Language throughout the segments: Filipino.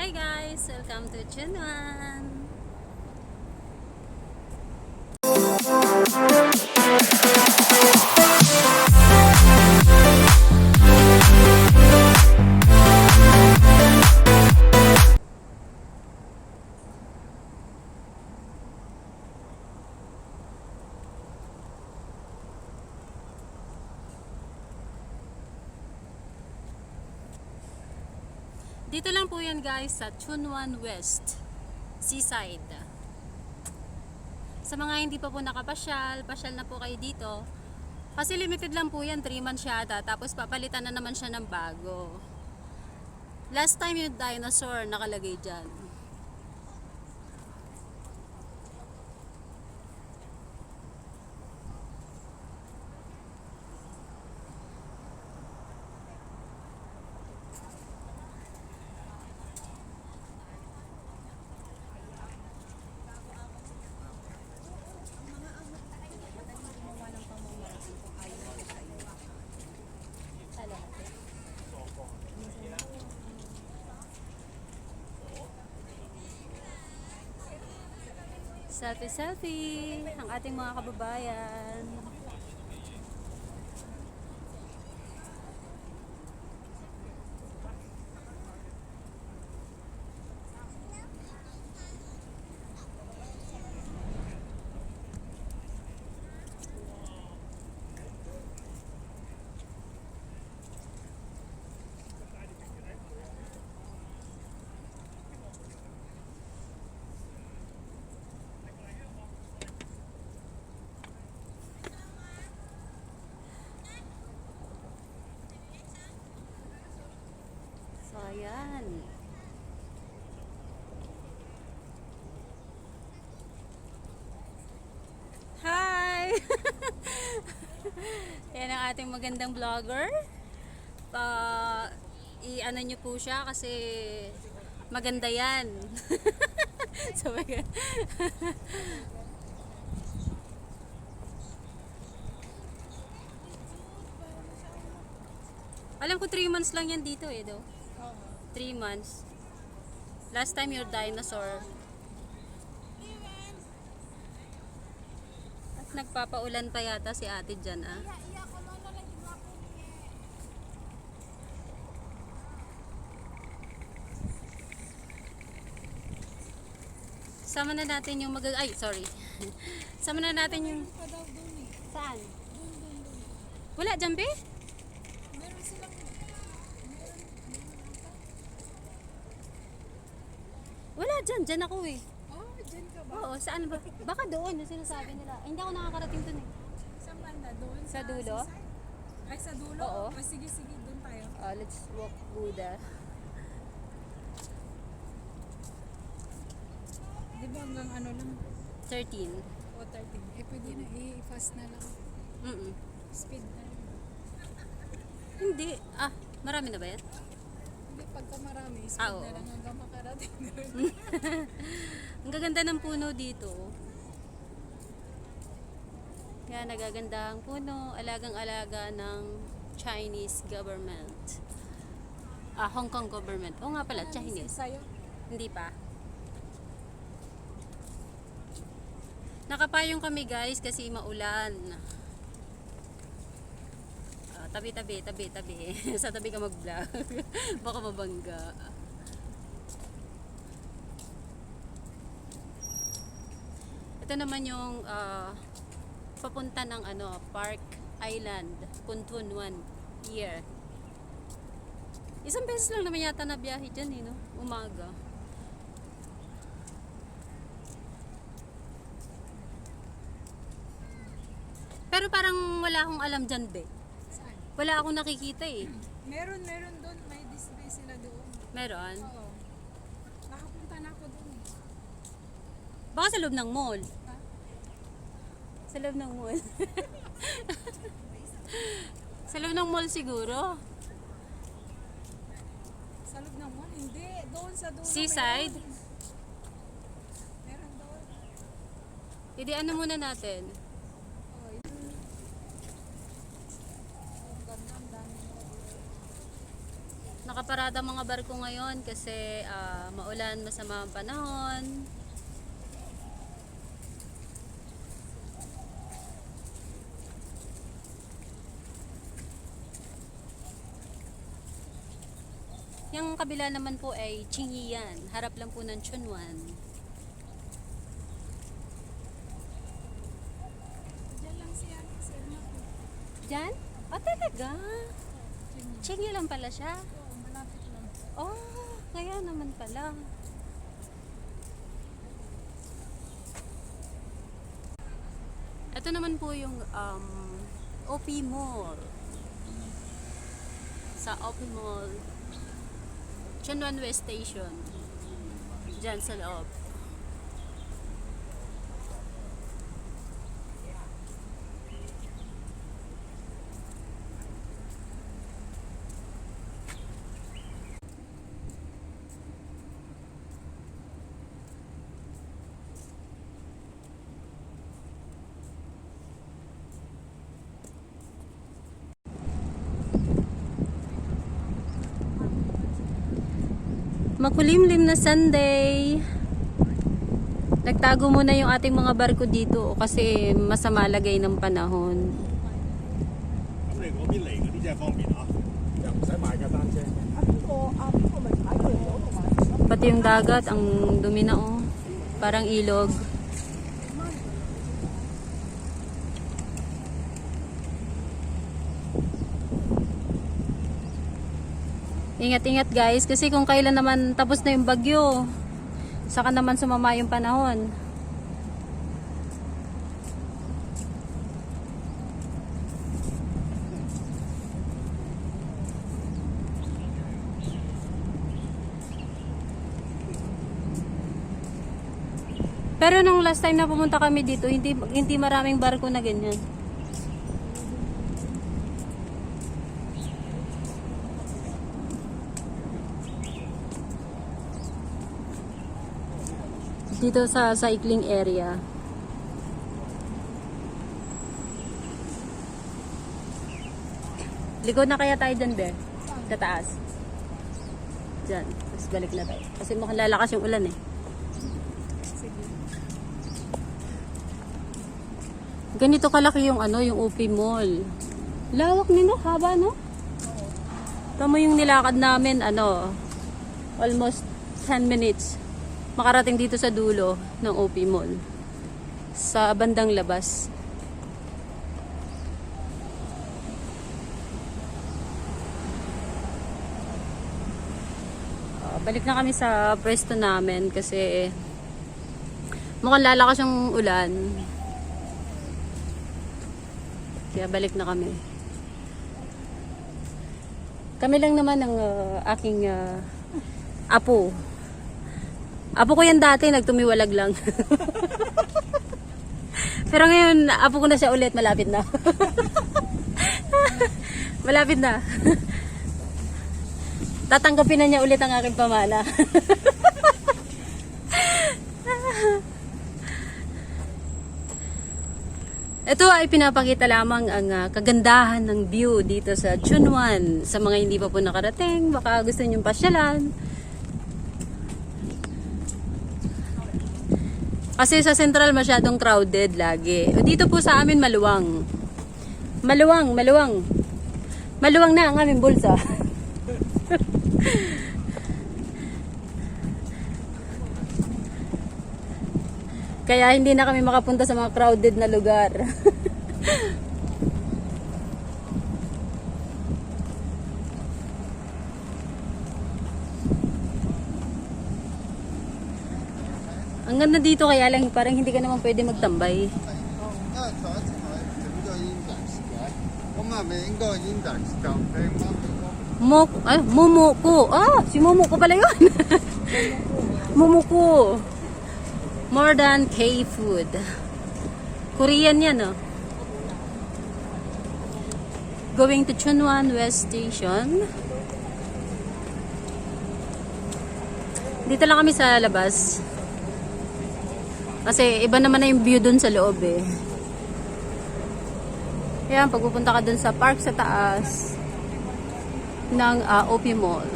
Hi guys! Welcome to Chunwan! Dito lang po yan guys sa Chunwan West Seaside. Sa mga hindi pa po nakapasyal, pasyal na po kayo dito. Kasi limited lang po yan, 3 months yata. Tapos papalitan na naman siya ng bago. Last time yung dinosaur nakalagay dyan. Selfie ang ating mga kababayan. So ayan. Hi! Yan ang ating magandang vlogger. I-ano nyo po siya kasi maganda yan. So, alam ko 3 months lang yan dito eh, do. 3 months. Last time your dinosaur. At nagpapaulan pa yata si ate dyan ah. Sama na natin yung Sama na natin yung... Saan? Wala dyan be? Wala dyan, dyan ako eh. Oh, dyan ka ba? Oo, saan ba? Baka doon yung sinasabi nila. Ay, hindi ako nakakarating dun eh. Saan banda? Doon? Sa dulo? seaside? Ay, sa dulo? Oo. Oh, sige, doon tayo. Let's walk Buddha. Di ba hanggang ano lang? 13. O, 13. Eh, pwede na i-fast na lang. Speed na lang. Hindi. Marami na ba yan? Hindi, pagka marami, speed Oo. na lang hanggang makarating na rin. Ang gaganda ng puno dito. Yan, nagaganda ang puno. Alagang-alaga ng Chinese government. Hong Kong government. Oo nga pala, Chinese. Sa'yo? Hindi pa. Nakapayong kami guys kasi maulan. Tabi. Sa tabi ka mag-vlog. Baka mabangga. Ito naman yung papunta ng Park Island, Kuntun 1 year. Isang beses lang naman yata na biyahe dyan eh, no? Umaga. Pero parang wala akong alam dyan, be. Saan? Wala akong nakikita eh. Meron doon. May display sila doon. Meron? Oo. Nakapunta na ako doon eh. Baka sa loob ng mall. Ha? Sa loob ng mall. Sa loob ng mall siguro. Sa loob ng mall? Hindi. Doon sa dulo. Seaside? Meron doon. Hindi, ano muna natin? Oh, yun. Ang ganda, ang dami mo. Nakapara nakaparada mga barko ngayon kasi maulan, masama ang panahon. Yung kabila naman po ay Chingian. Harap lang po ng Chunwan. Diyan lang siya, sir na po. Diyan? Oh, talaga? Chingi lang pala siya? Oo, malapit lang. Oh, kaya naman pala. Ito naman po yung OP Mall. Sa OP Mall, Chunwan West Station. Diyan sa loob. Makulimlim na Sunday. Nagtago muna yung ating mga barko dito kasi masama lagay ng panahon. 咁你嗰邊嚟嗰啲真係方便啊！又唔使買架單車。 Pati yung dagat, ang dumi na oh. Parang ilog. Ingat-ingat guys kasi kung kailan naman tapos na yung bagyo, saka naman sumama yung panahon. Pero nung last time na pumunta kami dito, hindi maraming barko na ganyan. Dito sa cycling area. Likod na kaya tayo dyan, Be? Sa taas. Dyan. Tapos balik na tayo. Kasi mukhang lalakas yung ulan eh. Sige. Ganito kalaki yung yung UP Mall. Lawak nino, haba no? Tama yung nilakad namin, almost 10 minutes. Makarating dito sa dulo ng UP Mall. Sa bandang labas. Balik na kami sa pwesto namin kasi mukhang lalakas yung ulan. Kaya balik na kami. Kami lang naman ng aking apo. Apo ko yan dati, nagtumiwalag lang. Pero ngayon, apo ko na siya ulit, malapit na. Malapit na. Tatanggapin na niya ulit ang aking pamana. Ito ay pinapakita lamang ang kagandahan ng view dito sa Chunwan. Sa mga hindi pa po nakarating, baka gusto niyong pasyalan. Kasi sa Central masyadong crowded lagi. Dito po sa amin maluwang. Maluwang, maluwang. Maluwang na ang aming bulsa. Kaya hindi na kami makapunta sa mga crowded na lugar. Ang ganda dito kaya lang parang hindi ka naman pwede magtambay. 坐一坐整個煙台時嘅，咁啊咪應該煙台時間俾媽咪我。 Momo-ko. Si Momo-ko pala yun. Momo-ko. More than K-food. Korean yan, oh. Going to Chunwan West Station. Dito lang kami sa labas. Kasi iba naman na yung view dun sa loob eh. Ayan, pagpupunta ka dun sa park sa taas ng OP Mall.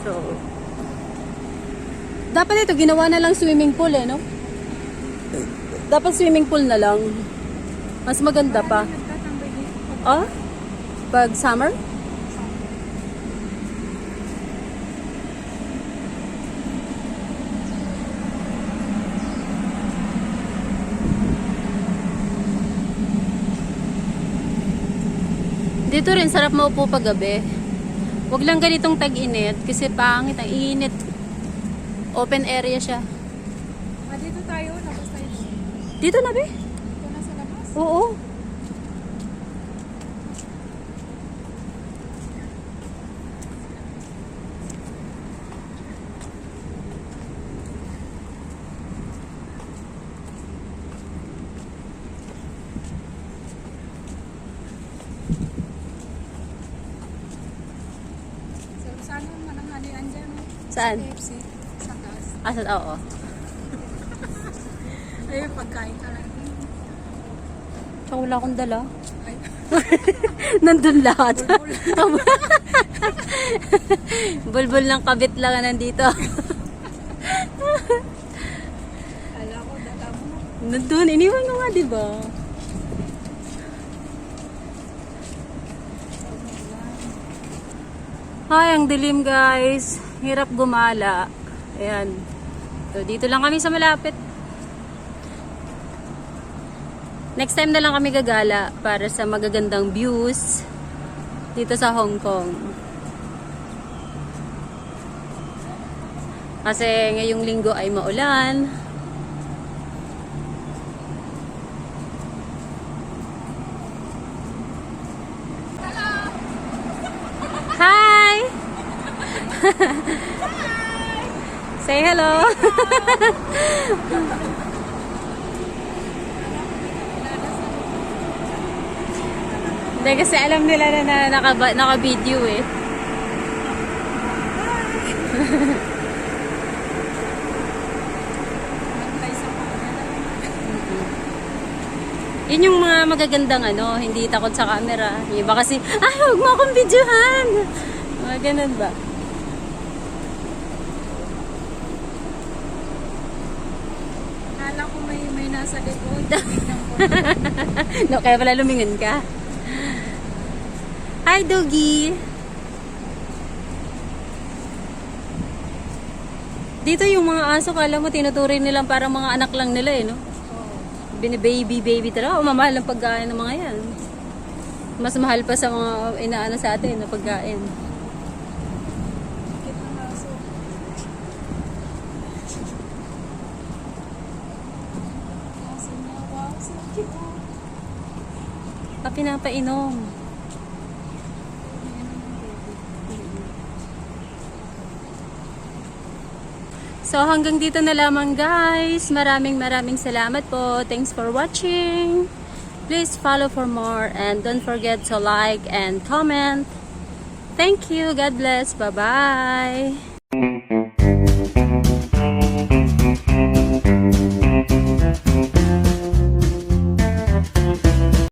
So, dapat ito, ginawa na lang swimming pool eh, no? Dapat swimming pool na lang. Mas maganda pa. Nagtatambay dito pag Oh? Pag summer? Dito rin, sarap maupo pag gabi. Huwag lang ganitong tag-init kasi pangit ang init. Open area siya. dito tayo, labas tayo. Dito na, be? Dito na sa labas. Oo. So, saan yung mananghalian dyan? No? Saan? Sa KFC. Sa taas. Asa, oo. Ay, pagkain ka lang. Tsaka wala akong dala. Ay, Nandun lahat. Bulbul ng kabit lang nandito. ala ko, dala mo na. Nandun, iniwan ko nga, di ba? Hi, ang dilim guys. Hirap gumala. Ayan. So, dito lang kami sa malapit. Next time na lang kami gagala para sa magagandang views dito sa Hong Kong. Kasi ngayong linggo ay maulan. Hi! Say hello! Hindi kasi alam nila na naka-video eh. Nagkay sa camera. Yun yung mga magagandang ano, hindi takot sa camera. Yung iba kasi, ay, huwag mo akong videohan! Mga ganun ba? Akala ko may nasa likod. Tignan ko. No, kaya pala lumingon ka. Hi, Doggy! Dito yung mga aso, kala mo tinuturing nilang parang mga anak lang nila eh, no? Baby talaga. O, mamahal ang pagkain ng mga yan. Mas mahal pa sa mga inaano sa atin na pagkain. Kit ng aso. Aso niya, wow, so cute. Pinapainom. So hanggang dito na lamang guys. Maraming salamat po. Thanks for watching. Please follow for more and don't forget to like and comment. Thank you. God bless. Bye-bye.